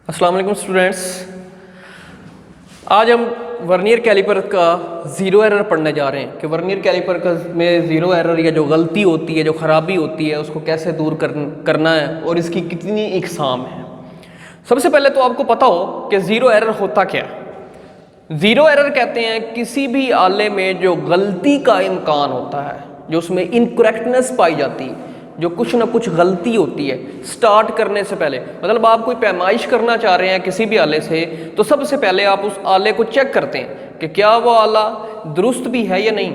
अस्सलाम वालेकुम स्टूडेंट्स। आज हम वर्नियर कैलिपर का ज़ीरो एरर पढ़ने जा रहे हैं कि वर्नियर कैलिपर का में ज़ीरो एरर या जो गलती होती है, जो ख़राबी होती है, उसको कैसे दूर करना है और इसकी कितनी इकसाम है। सबसे पहले तो आपको पता हो कि ज़ीरो एरर होता क्या है। ज़ीरो एरर कहते हैं किसी भी आले में जो गलती का इम्कान होता है, जो उसमें इनकरेक्टनेस पाई जाती है, जो कुछ ना कुछ गलती होती है स्टार्ट करने से पहले। मतलब आप कोई पैमाइश करना चाह रहे हैं किसी भी आले से, तो सबसे पहले आप उस आले को चेक करते हैं कि क्या वो आला दुरुस्त भी है या नहीं।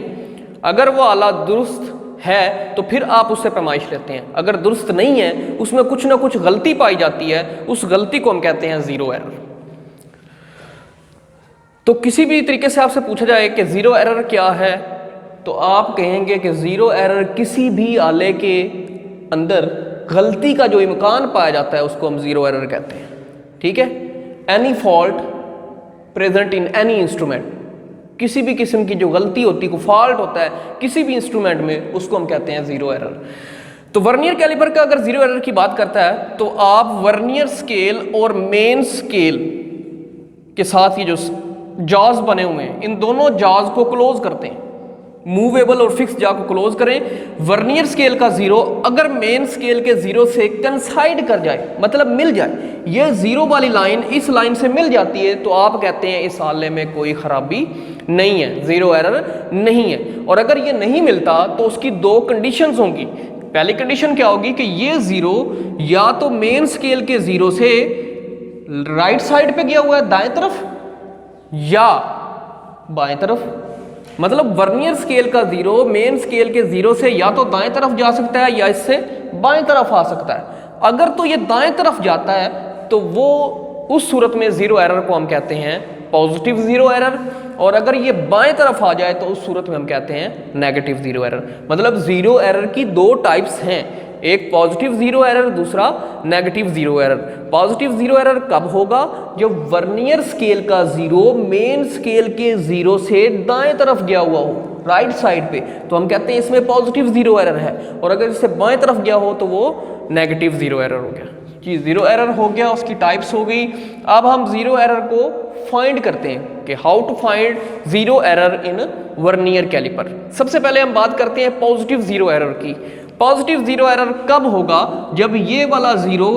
अगर वो आला दुरुस्त है तो फिर आप उससे पैमाइश लेते हैं। अगर दुरुस्त नहीं है, उसमें कुछ ना कुछ गलती पाई जाती है, उस गलती को हम कहते हैं ज़ीरो एरर। तो किसी भी तरीके से आपसे पूछा जाए कि ज़ीरो एरर क्या है, तो आप कहेंगे कि ज़ीरो एरर किसी भी आले के अंदर गलती का जो इम्कान पाया जाता है उसको हम ज़ीरो एरर कहते हैं। ठीक है, any fault present in any instrument, किसी भी किस्म की जो गलती होती है, को फॉल्ट होता है किसी भी इंस्ट्रूमेंट में, उसको हम कहते हैं ज़ीरो एरर। तो वर्नियर कैलिपर का अगर ज़ीरो एरर की बात करता है तो आप वर्नियर स्केल और मेन स्केल के साथ ये जो जॉज बने हुए हैं, इन दोनों जॉज को क्लोज करते हैं। मूवेबल और फिक्स जा को क्लोज करें। वर्नियर स्केल का जीरो अगर मेन स्केल के जीरो से कंसाइड कर जाए, मतलब मिल जाए, ये जीरो वाली लाइन इस लाइन से मिल जाती है, तो आप कहते हैं इस आले में कोई खराबी नहीं है, जीरो एरर नहीं है। और अगर ये नहीं मिलता तो उसकी दो कंडीशंस होंगी। पहली कंडीशन क्या होगी कि ये जीरो या तो मेन स्केल के जीरो से राइट साइड पे गया हुआ है दाएं तरफ या बाएं तरफ। मतलब वर्नियर स्केल का जीरो मेन स्केल के जीरो से या तो दाएं तरफ जा सकता है या इससे बाएं तरफ आ सकता है। अगर तो ये दाएं तरफ जाता है तो वो उस सूरत में जीरो एरर को हम कहते हैं पॉजिटिव जीरो एरर, और अगर ये बाएं तरफ आ जाए तो उस सूरत में हम कहते हैं नेगेटिव जीरो एरर। मतलब जीरो एरर की दो टाइप्स हैं, एक पॉजिटिव जीरो एरर, दूसरा negative zero error. Positive zero error कब होगा? जब वर्नियर स्केल का जीरो मेन स्केल के जीरो से दाएं तरफ गया हुआ हो, राइट साइड पे, तो हम कहते हैं इसमें पॉजिटिव जीरो एरर है। और अगर इससे बाएं तरफ गया हो तो वो नेगेटिव जीरो एरर हो गया। कि जीरो एरर हो गया, उसकी टाइप्स हो गई। अब हम जीरो एरर को फाइंड करते हैं कि how to find zero error in vernier calliper. सबसे पहले हम बात करते हैं पॉजिटिव जीरो एरर की। पॉजिटिव जीरो एरर कब होगा? जब ये वाला जीरो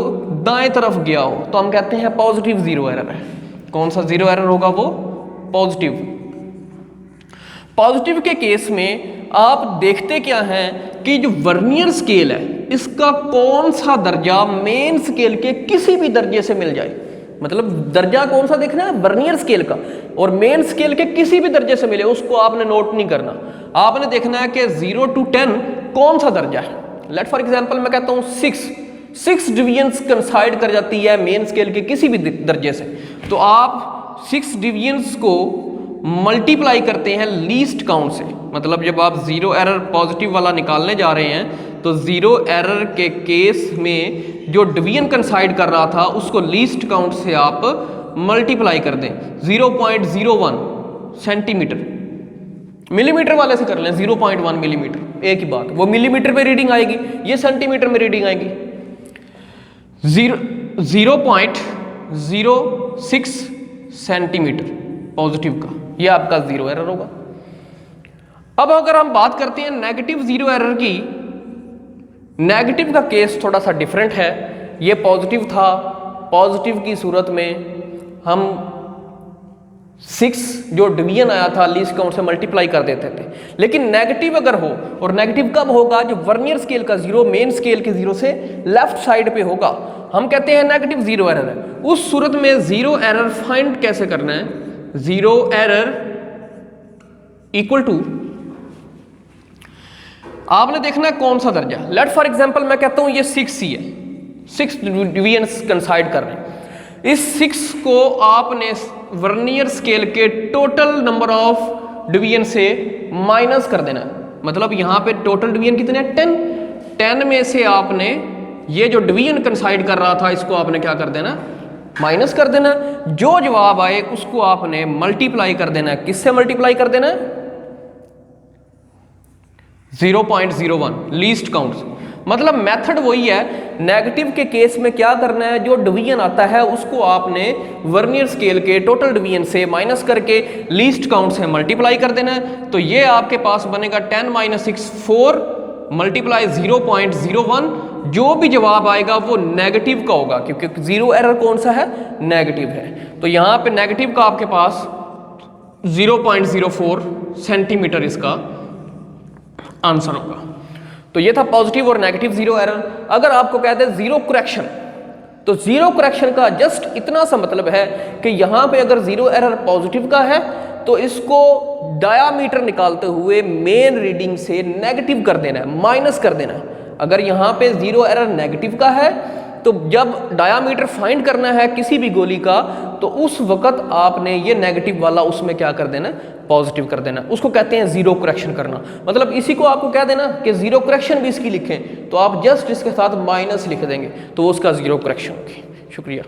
दाएं तरफ गया हो, तो हम कहते हैं पॉजिटिव जीरो एरर है। कौन सा जीरो एरर होगा वो? पॉजिटिव। पॉजिटिव के केस में आप देखते क्या हैं कि जो वर्नियर स्केल है इसका कौन सा दर्जा मेन स्केल के किसी भी दर्जे से मिल जाए। मतलब दर्जा कौन सा देखना है? वर्नियर स्केल का, और मेन स्केल के किसी भी दर्जे से मिले उसको आपने नोट नहीं करना। आपने देखना है कि 0 to 10 कौन सा दर्जा है। लेट फॉर एग्जांपल मैं कहता हूं 6 डिवीजन्स कंसाइड कर जाती है मेन स्केल के किसी भी दर्जे से, तो आप 6 डिवीजन्स को मल्टीप्लाई करते हैं लीस्ट काउंट से। मतलब जब आप जीरो एरर पॉजिटिव वाला निकालने जा रहे हैं तो जीरो एरर के केस में जो डिवीजन कंसाइड कर रहा था उसको लीस्ट काउंट से आप मल्टीप्लाई कर दें। 0.01 सेंटीमीटर, मिलीमीटर वाले से कर लें 0.1 मिलीमीटर, एक ही बात, वो मिलीमीटर में रीडिंग आएगी, ये सेंटीमीटर में रीडिंग आएगी। 0.06 सेंटीमीटर पॉजिटिव का, ये आपका जीरो एरर होगा। अब अगर हम बात करते हैं नेगेटिव जीरो एरर की, नेगेटिव का केस थोड़ा सा डिफरेंट है। ये पॉजिटिव था, पॉजिटिव की सूरत में हम 6 जो डिवीजन आया था लीस्ट काउंट से मल्टीप्लाई कर देते थे। लेकिन नेगेटिव अगर हो, और नेगेटिव कब होगा? जब वर्नियर स्केल का जीरो मेन स्केल के जीरो से लेफ्ट साइड पे होगा, हम कहते हैं नेगेटिव जीरो एरर है। उस सूरत में जीरो एरर फाइंड कैसे करना है? जीरो एरर इक्वल टू, आपने देखना है कौन सा दर्जा। लेट फॉर एग्जांपल मैं कहता हूं ये 6 ही है, 6 डिवीजन्स कंसाइड कर रहे हैं। इस 6 को आपने वर्नियर स्केल के टोटल नंबर ऑफ डिवीजन से माइनस कर देना है। मतलब यहां पे टोटल डिवीजन कितने हैं? 10 में से आपने ये जो डिवीजन कंसाइड कर रहा था इसको आपने क्या कर देना? माइनस कर देना। जो जवाब आए उसको आपने मल्टीप्लाई कर देना है। किससे मल्टीप्लाई कर देना है? 0.01 लीस्ट काउंट। मतलब मेथड वही है, नेगेटिव के केस में क्या करना है, जो डिवीजन आता है उसको आपने वर्नियर स्केल के टोटल डिवीजन से माइनस करके लीस्ट काउंट से मल्टीप्लाई कर देना है। तो ये आपके पास बनेगा 10 - 6 4 मल्टीप्लाई 0.01। जो भी जवाब आएगा वो नेगेटिव का होगा, क्योंकि जीरो एरर कौन सा है, नेगेटिव है। तो यहाँ पे नेगेटिव का आपके पास 0.04 सेंटीमीटर इसका आंसर होगा। तो ये था पॉजिटिव और नेगेटिव जीरो एरर। अगर आपको कहते हैं जीरो करेक्शन, तो जीरो करेक्शन का जस्ट इतना सा मतलब है कि यहां पे अगर जीरो एरर पॉजिटिव का है तो इसको डायामीटर निकालते हुए मेन रीडिंग से नेगेटिव कर देना है, माइनस कर देना है। अगर यहां पे जीरो एरर नेगेटिव का है तो जब डायामीटर फाइंड करना है किसी भी गोली का, तो उस वक्त आपने ये नेगेटिव वाला उसमें क्या कर देना, पॉजिटिव कर देना। उसको कहते हैं जीरो करेक्शन करना। मतलब इसी को आपको कह देना कि जीरो करेक्शन भी इसकी लिखें, तो आप जस्ट इसके साथ माइनस लिख देंगे तो उसका जीरो करेक्शन होगी। शुक्रिया।